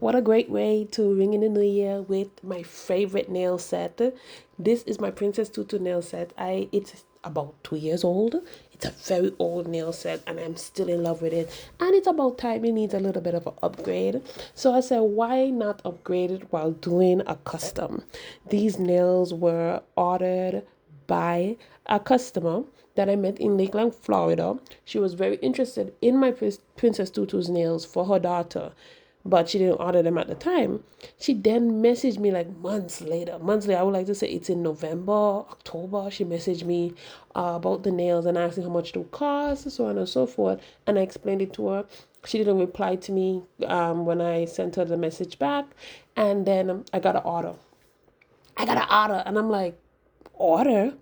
what a great way to ring in the new year with my favorite nail set. This is my Princess Tutu nail set. It's about 2 years old. It's a very old nail set and I'm still in love with it. And it's about time it needs a little bit of an upgrade. So I said, why not upgrade it while doing a custom? These nails were ordered by a customer that I met in Lakeland, Florida. She was very interested in my Princess Tutu's nails for her daughter, but she didn't order them at the time. She then messaged me like months later. I would like to say it's in November, October. She messaged me about the nails and asking how much they cost, so on and so forth. And I explained it to her. She didn't reply to me when I sent her the message back. And then I got an order. And I'm like, order?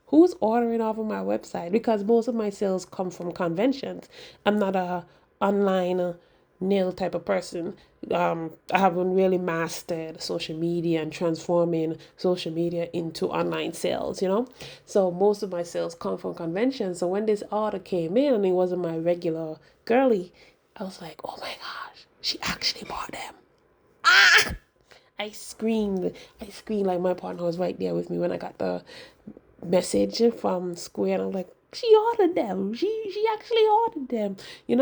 Who's ordering off of my website? Because most of my sales come from conventions. I'm not a online nail type of person. I haven't really mastered social media and transforming social media into online sales, So most of my sales come from conventions. So when this order came in and it wasn't my regular girly, I was like, oh my gosh, she actually bought them. Ah! I screamed. Like my partner was right there with me when I got the message from Square, and I'm like, she ordered them. She actually ordered them.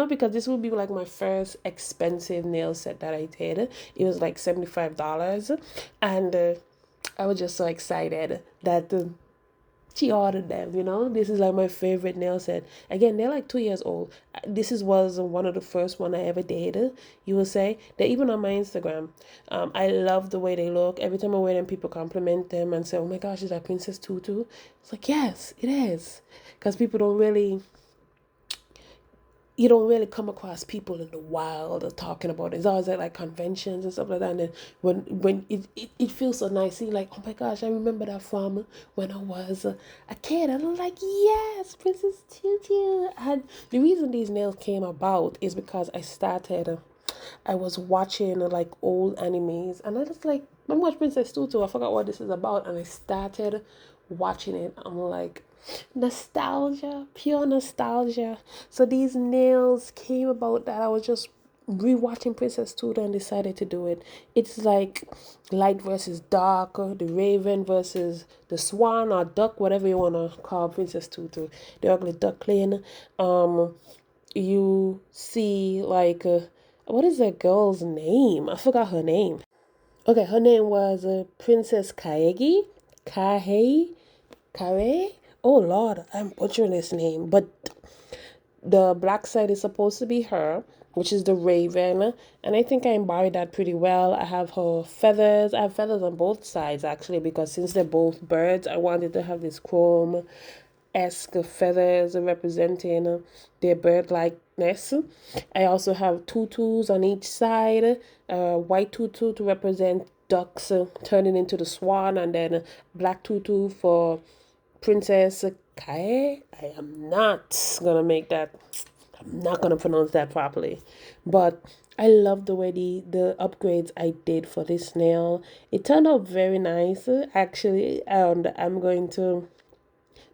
Because this would be like my first expensive nail set that I did. It was like $75, and I was just so excited that she ordered them. This is like my favorite nail set. Again, they're like 2 years old. This was one of the first one I ever did. You will say they're even on my Instagram. I love the way they look. Every time I wear them, people compliment them and say, oh my gosh, is that Princess Tutu? It's like, yes, it is. Because people don't really, you don't really come across people in the wild talking about it. It's always at like conventions and stuff like that. And then when it feels so nice, see, like, oh my gosh, I remember that from when I was a kid. And I'm like, yes, Princess Tutu. And the reason these nails came about is because I was watching like old animes, and I was like, I'm watching Princess Tutu. I forgot what this is about, and I started watching it. I'm like, nostalgia, pure nostalgia. So these nails came about that I was just rewatching Princess Tutu and decided to do it. It's like light versus dark, the raven versus the swan or duck, whatever you want to call Princess Tutu, the ugly duckling. You see like what is that girl's name? I forgot her name. Okay, her name was Princess Kaegi. Kahe Kare. Oh Lord, I'm butchering this name, but the black side is supposed to be her, which is the raven, and I think I embodied that pretty well. I have her feathers. I have feathers on both sides actually, because since they're both birds, I wanted to have this chrome-esque feathers representing their bird-likeness. I also have tutus on each side, white tutu to represent ducks turning into the swan, and then black tutu for Princess Kae. I am not gonna make that. I'm not gonna pronounce that properly, but I love the way the upgrades I did for this nail. It turned out very nice actually, and I'm going to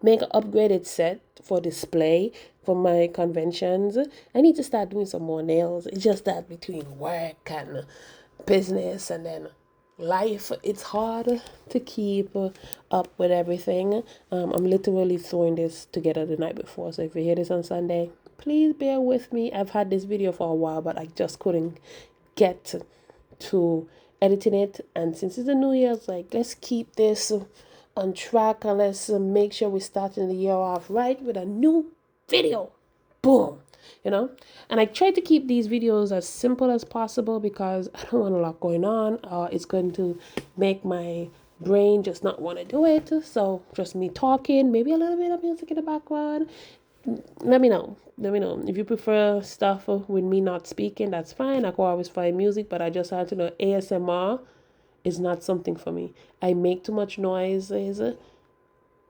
make an upgraded set for display for my conventions. I need to start doing some more nails. It's just that between work and business and then life, it's hard to keep up with everything. I'm literally throwing this together the night before, so if you hear this on Sunday, please bear with me. I've had this video for a while, but I just couldn't get to editing it, and since it's a new year, it's like, let's keep this on track and let's make sure we're starting the year off right with a new video. Boom. And I try to keep these videos as simple as possible because I don't want a lot going on. It's going to make my brain just not want to do it. So just me talking, maybe a little bit of music in the background. Let me know if you prefer stuff with me not speaking. That's fine. I can always find music, but I just had to know ASMR is not something for me. I make too much noises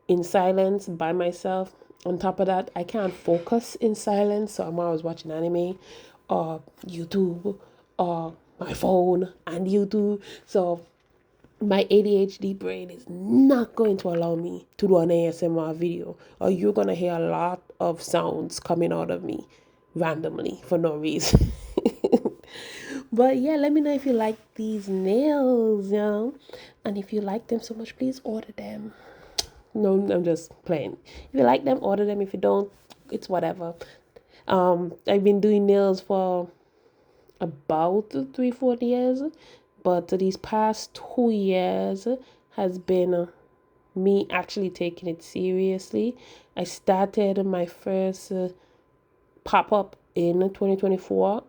in silence by myself. On top of that, I can't focus in silence, so I'm always watching anime or YouTube or my phone and YouTube. So my ADHD brain is not going to allow me to do an ASMR video, or you're going to hear a lot of sounds coming out of me randomly for no reason. But yeah, let me know if you like these nails, and if you like them so much, please order them. No, I'm just playing. If you like them, order them. If you don't, it's whatever. I've been doing nails for about 3-4 years, but these past 2 years has been me actually taking it seriously. I started my first pop-up in 2024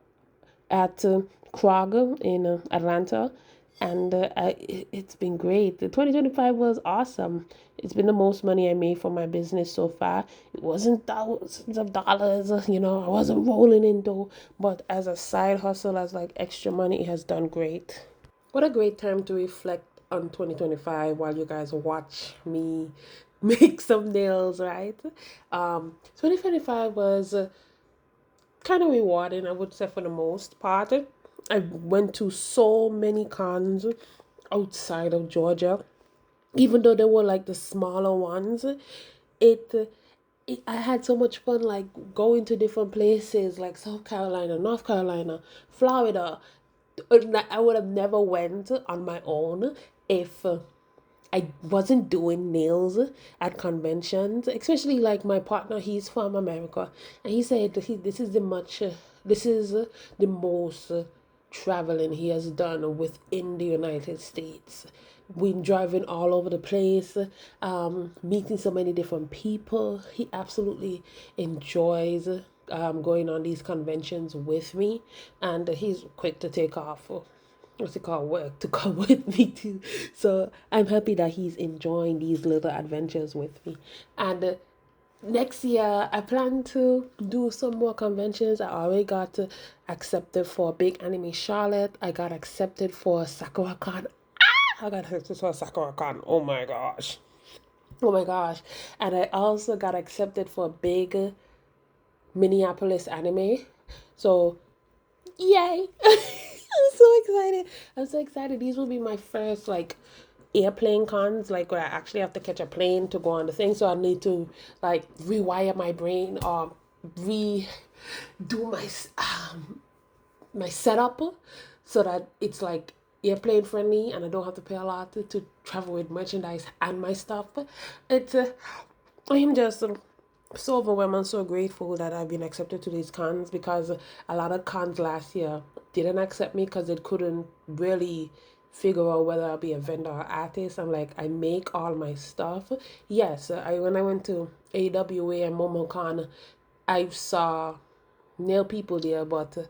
at Kroger in Atlanta, and it's been great. The 2025 was awesome. It's been the most money I made for my business so far. It wasn't thousands of dollars, I wasn't rolling in dough, but as a side hustle, as like extra money, it has done great. What a great time to reflect on 2025 while you guys watch me make some nails, right? 2025 was kind of rewarding, I would say, for the most part. I went to so many cons outside of Georgia, even though they were like the smaller ones. It, I had so much fun, like going to different places, like South Carolina, North Carolina, Florida. I would have never went on my own if I wasn't doing nails at conventions, especially like my partner. He's from America, and he said this is the most traveling he has done within the United States. Been driving all over the place, meeting so many different people. He absolutely enjoys going on these conventions with me, and he's quick to take off what's it called, work to come with me too. So I'm happy that he's enjoying these little adventures with me. And next year I plan to do some more conventions. I already got accepted for Big Anime Charlotte. I got accepted for SakuraCon. I got accepted for SakuraCon. Oh my gosh. Oh my gosh. And I also got accepted for Big Minneapolis Anime. So yay. I'm so excited. I'm so excited. These will be my first like airplane cons, like where I actually have to catch a plane to go on the thing. So I need to like rewire my brain or redo my my setup so that it's like airplane friendly and I don't have to pay a lot to travel with merchandise and my stuff. It's I am just so overwhelmed and so grateful that I've been accepted to these cons, because a lot of cons last year didn't accept me because they couldn't really figure out whether I'll be a vendor or artist. I'm like, I make all my stuff. Yes, when I went to AWA and MomoCon, I saw nail people there, but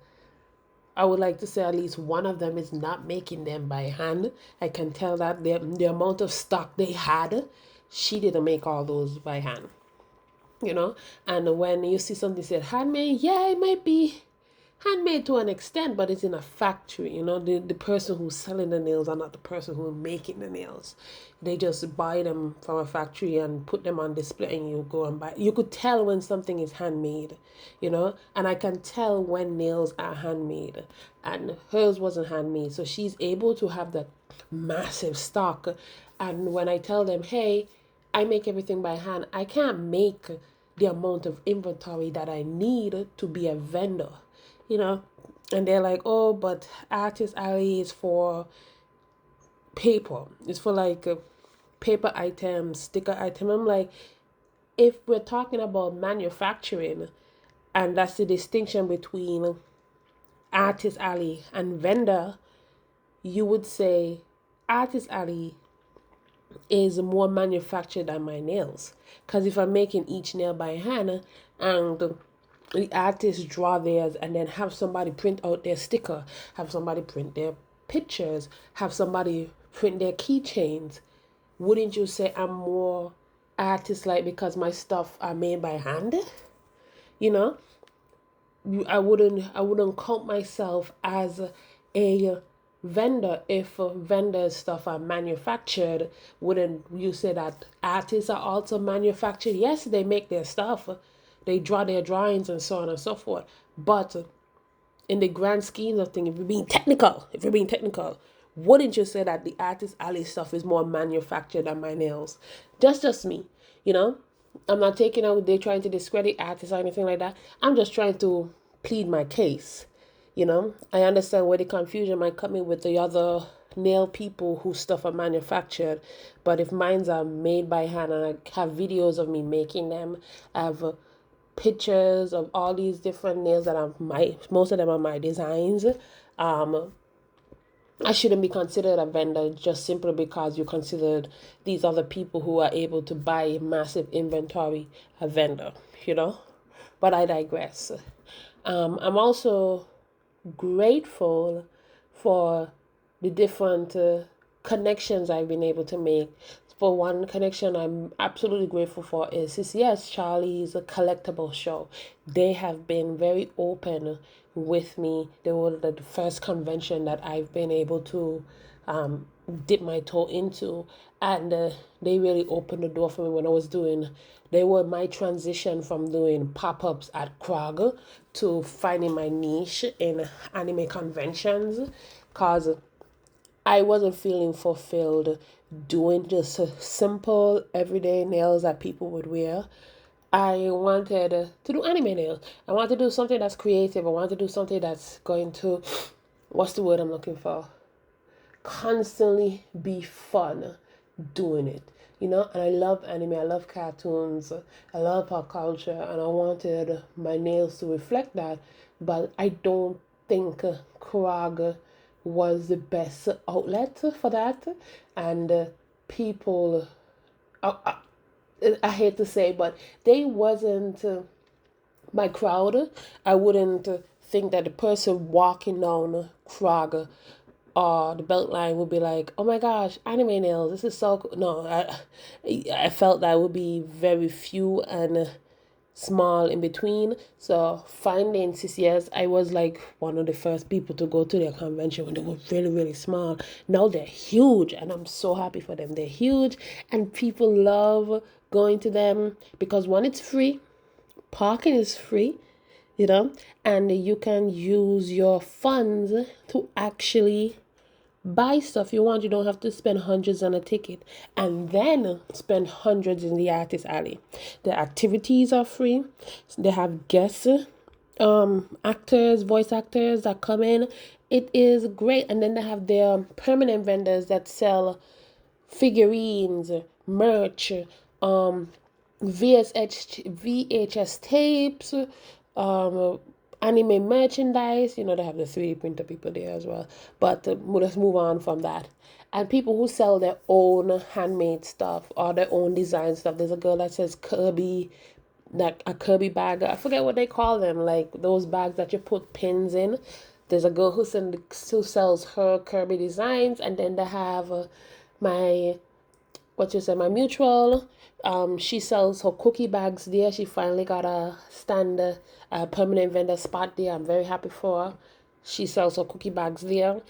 I would like to say at least one of them is not making them by hand. I can tell that the amount of stock they had, she didn't make all those by hand. And when you see something said handmade, yeah, it might be handmade to an extent, but it's in a factory. The person who's selling the nails are not the person who's making the nails. They just buy them from a factory and put them on display, and you go and buy. You could tell when something is handmade, and I can tell when nails are handmade, and hers wasn't handmade, so she's able to have that massive stock. And when I tell them, hey, I make everything by hand, I can't make the amount of inventory that I need to be a vendor, and they're like, oh, but Artist Alley is for paper. It's for like paper items, sticker item. I'm like, if we're talking about manufacturing, and that's the distinction between Artist Alley and vendor, you would say Artist Alley is more manufactured than my nails. Because if I'm making each nail by hand and the artists draw theirs and then have somebody print out their sticker, have somebody print their pictures, have somebody print their keychains, wouldn't you say I'm more artist-like because my stuff are made by hand? You know, I wouldn't count myself as a vendor if vendors stuff are manufactured. Wouldn't you say that artists are also manufactured? Yes, they make their stuff, they draw their drawings and so on and so forth, but in the grand scheme of things, if you're being technical, wouldn't you say that the Artist Alley stuff is more manufactured than my nails? Just me, you know. I'm not taking out. They're trying to discredit artists or anything like that. I'm just trying to plead my case, You know, I understand where the confusion might come in with the other nail people whose stuff are manufactured, but if mines are made by hand and I have videos of me making them, I have pictures of all these different nails that are most of them are my designs. I shouldn't be considered a vendor just simply because you considered these other people who are able to buy massive inventory a vendor, you know? But I digress. I'm also grateful for the different connections I've been able to make. For one connection I'm absolutely grateful for is CCS, Charlie's collectible show. They have been very open with me. They were the first convention that I've been able to dip my toe into, and they really opened the door for me when I was doing. They were my transition from doing pop-ups at Krog to finding my niche in anime conventions, cause I wasn't feeling fulfilled doing just simple everyday nails that people would wear. I wanted to do anime nails. I wanted to do something that's creative. I wanted to do something that's going to, what's the word I'm looking for? Constantly be fun doing it. You know, and I love anime, I love cartoons, I love pop culture, and I wanted my nails to reflect that. But I don't think Krog was the best outlet for that. And people, I hate to say, but they wasn't my crowd. I wouldn't think that the person walking down Krog or the Beltline would be like, oh my gosh, anime nails, this is so cool. No, I felt that would be very few and small in between. So finding CCS, I was like one of the first people to go to their convention when they were really, really small. Now they're huge, and I'm so happy for them. They're huge, and people love going to them because one, it's free, parking is free, you know, and you can use your funds to actually buy stuff you want. You don't have to spend hundreds on a ticket and then spend hundreds in the artist alley. The activities are free. They have guests, actors, voice actors that come in. It is great. And then they have their permanent vendors that sell figurines, merch, VHS tapes, um, anime merchandise. You know, they have the 3D printer people there as well. But let's move on from that. And people who sell their own handmade stuff or their own design stuff. There's a girl that says Kirby, like a Kirby bag. I forget what they call them, like those bags that you put pins in. There's a girl who sells her Kirby designs, and then they have my my mutual. She sells her cookie bags there. She finally got a permanent vendor spot there. I'm very happy for her. She sells her cookie bags there.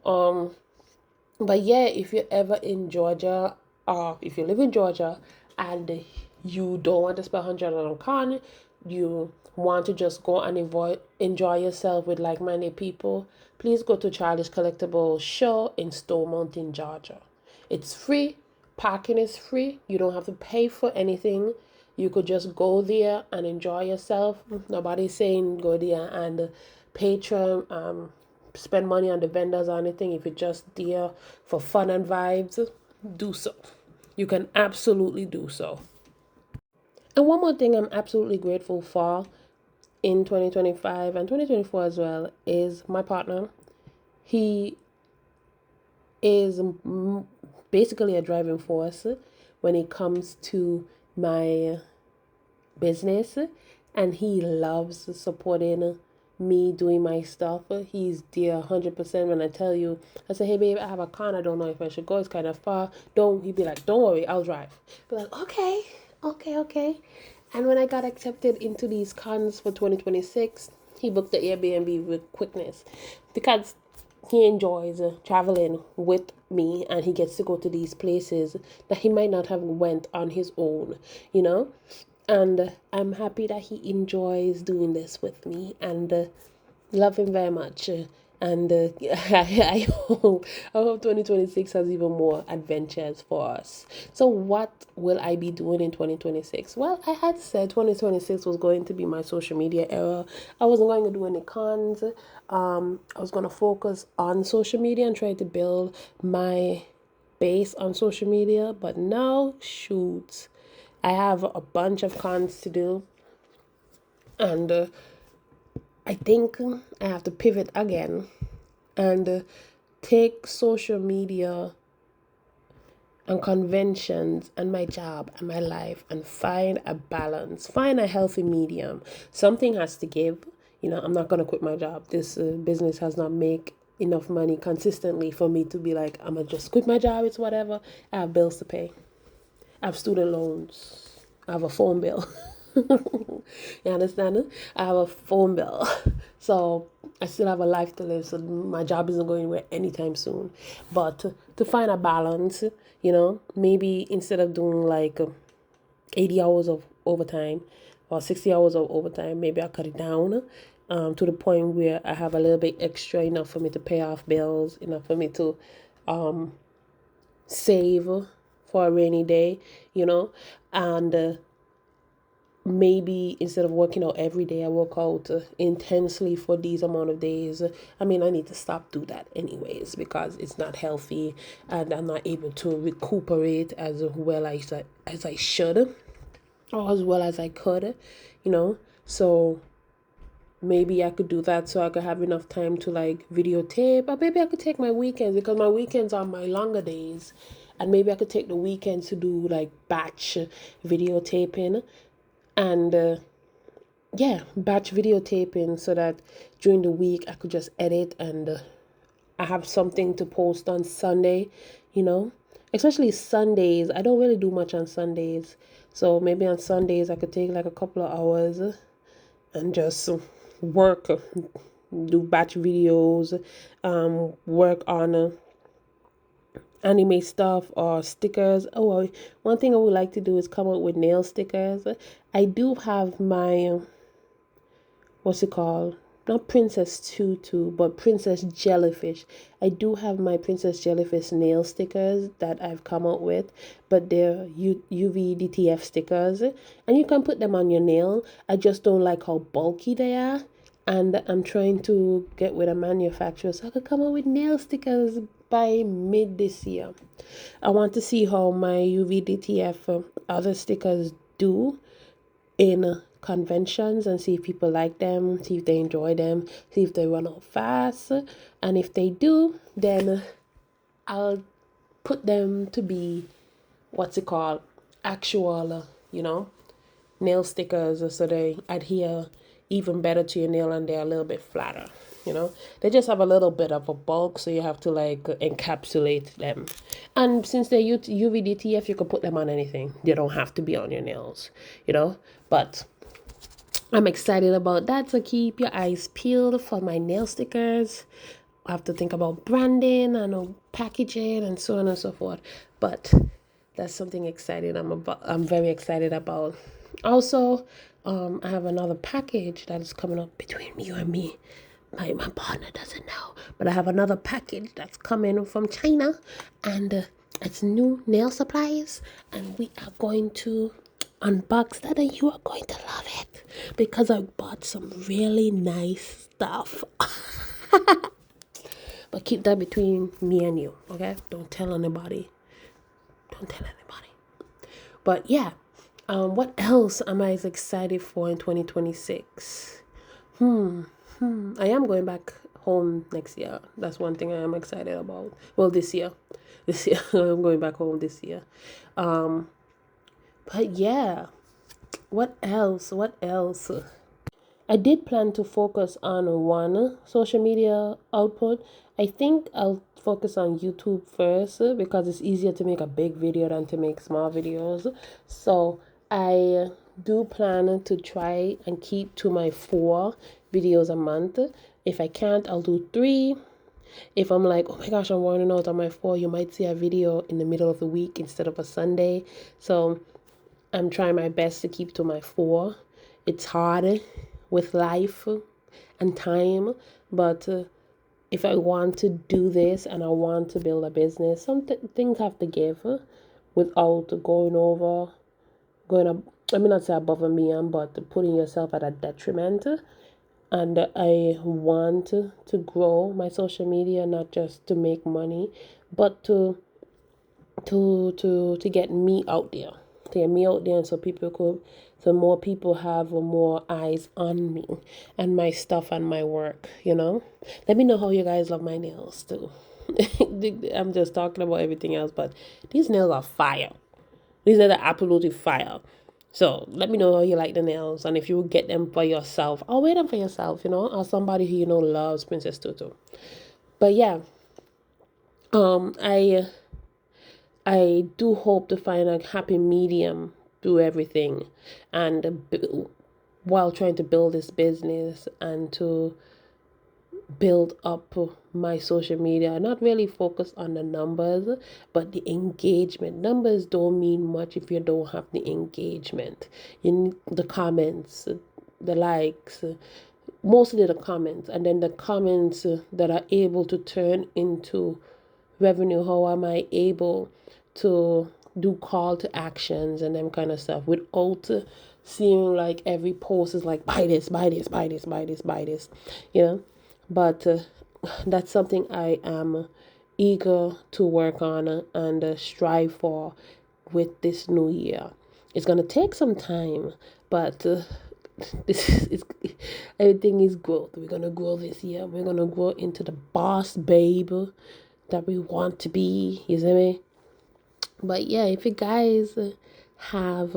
But yeah, if you're ever in Georgia, or if you live in Georgia and you don't want to spend 100 on a con, you want to just go and enjoy yourself with like-minded people, please go to Charlie's Collectible Show in Stone Mountain, Georgia. It's free. Parking is free. You don't have to pay for anything. You could just go there and enjoy yourself. Nobody's saying go there and patron, spend money on the vendors or anything. If you're just there for fun and vibes, do so. You can absolutely do so. And one more thing I'm absolutely grateful for in 2025 and 2024 as well is my partner. He is basically a driving force when it comes to my business, and he loves supporting me doing my stuff. He's there 100% when I tell you. I say, hey babe, I have a con, I don't know if I should go, it's kind of far. He'd be like, don't worry, I'll drive. Be like, okay. And when I got accepted into these cons for 2026, he booked the Airbnb with quickness because he enjoys traveling with me, and he gets to go to these places that he might not have went on his own, you know. And I'm happy that he enjoys doing this with me, and love him very much. And I hope 2026 has even more adventures for us. So what will I be doing in 2026? Well, I had said 2026 was going to be my social media era. I wasn't going to do any cons. I was going to focus on social media and try to build my base on social media. But now, shoot, I have a bunch of cons to do. And I think I have to pivot again and take social media and conventions and my job and my life and find a balance, find a healthy medium. Something has to give. I'm not going to quit my job. This business has not make enough money consistently for me to be like, I'm going to just quit my job. It's whatever. I have bills to pay. I have student loans. I have a phone bill. You understand? I have a phone bill. So I still have a life to live. So my job isn't going anywhere anytime soon. But to find a balance, maybe instead of doing like 80 hours of overtime or 60 hours of overtime, maybe I'll cut it down to the point where I have a little bit extra, enough for me to pay off bills, enough for me to save for a rainy day, and maybe instead of working out every day, I work out intensely for these amount of days. I mean, I need to stop do that anyways because it's not healthy and I'm not able to recuperate as well as I should or as well as I could, So maybe I could do that so I could have enough time to like videotape, or maybe I could take my weekends because my weekends are my longer days, and maybe I could take the weekends to do like batch videotaping and batch videotaping so that during the week I could just edit and I have something to post on Sunday, especially Sundays. I don't really do much on Sundays, so maybe on Sundays I could take like a couple of hours and just work, do batch videos, work on anime stuff or stickers. Oh, one thing I would like to do is come up with nail stickers. I do have my what's it called? Not Princess Tutu, but Princess Jellyfish. I do have my Princess Jellyfish nail stickers that I've come up with, but they're UV DTF stickers, and you can put them on your nail. I just don't like how bulky they are, and I'm trying to get with a manufacturer so I could come up with nail stickers by mid this year. I want to see how my UV DTF other stickers do in conventions and see if people like them, see if they enjoy them, see if they run out fast. And if they do, then I'll put them to be actual, nail stickers so they adhere even better to your nail and they're a little bit flatter. They just have a little bit of a bulk, so you have to like encapsulate them. And since they're UVDTF, you can put them on anything. They don't have to be on your nails, But I'm excited about that, so keep your eyes peeled for my nail stickers. I have to think about branding and packaging and so on and so forth. But that's something exciting I'm very excited about. Also, I have another package that is coming up between you and me. My partner doesn't know, but I have another package that's coming from China, and it's new nail supplies, and we are going to unbox that, and you are going to love it because I bought some really nice stuff. But keep that between me and you, okay? Don't tell anybody. Don't tell anybody. But yeah, what else am I excited for in 2026? I am going back home next year. That's one thing I am excited about. Well, this year. I'm going back home this year. But yeah, what else? I did plan to focus on one social media output. I think I'll focus on YouTube first because it's easier to make a big video than to make small videos. So I do plan to try and keep to my 4 videos a month. If I can't, I'll do 3. If I'm like, oh my gosh, I'm running out on my 4, you might see a video in the middle of the week instead of a Sunday. So I'm trying my best to keep to my 4. It's hard with life and time, but if I want to do this and I want to build a business, some things have to give without going up. I mean, not say above and beyond, but putting yourself at a detriment. And I want to grow my social media, not just to make money, but to get me out there, and so more people have more eyes on me and my stuff and my work. Let me know how you guys love my nails too. I'm just talking about everything else, but these nails are fire. These are absolutely fire. So let me know how you like the nails, and if you get them for yourself, I'll wear them for yourself, or somebody who loves Princess Tutu. But yeah, I do hope to find a happy medium through everything, and while trying to build this business and to build up my social media, not really focus on the numbers, but the engagement. Numbers don't mean much if you don't have the engagement. You need the comments, the likes, mostly the comments, and then the comments that are able to turn into revenue. How am I able to do call to actions and them kind of stuff without seeing like every post is like buy this, buy this, buy this, buy this, buy this, but that's something I am eager to work on and strive for with this new year. It's gonna take some time, but this is everything is growth. We're gonna grow this year. We're gonna grow into the boss babe that we want to be. You see me? But yeah, if you guys have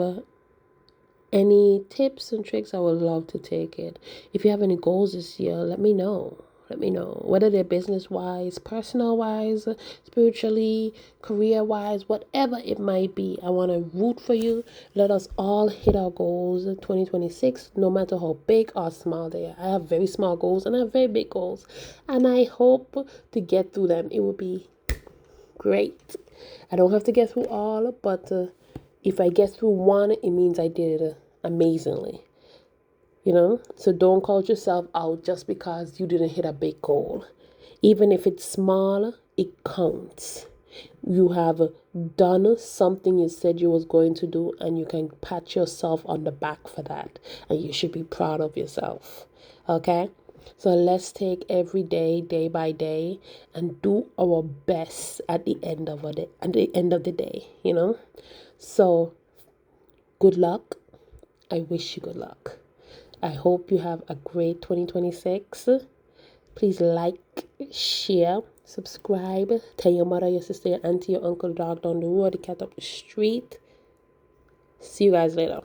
any tips and tricks, I would love to take it. If you have any goals this year, let me know. Whether they're business wise, personal wise, spiritually, career wise, whatever it might be. I want to root for you. Let us all hit our goals 2026, no matter how big or small they are. I have very small goals and I have very big goals, and I hope to get through them. It will be great. I don't have to get through all, but if I get through one, it means I did it amazingly. So don't call yourself out just because you didn't hit a big goal. Even if it's small, it counts. You have done something you said you was going to do, and you can pat yourself on the back for that, and you should be proud of yourself. Okay? So let's take every day, day by day, and do our best at the end of the day, So good luck. I wish you good luck. I hope you have a great 2026. Please like, share, subscribe. Tell your mother, your sister, your auntie, your uncle, dog down the road, the cat up the street. See you guys later.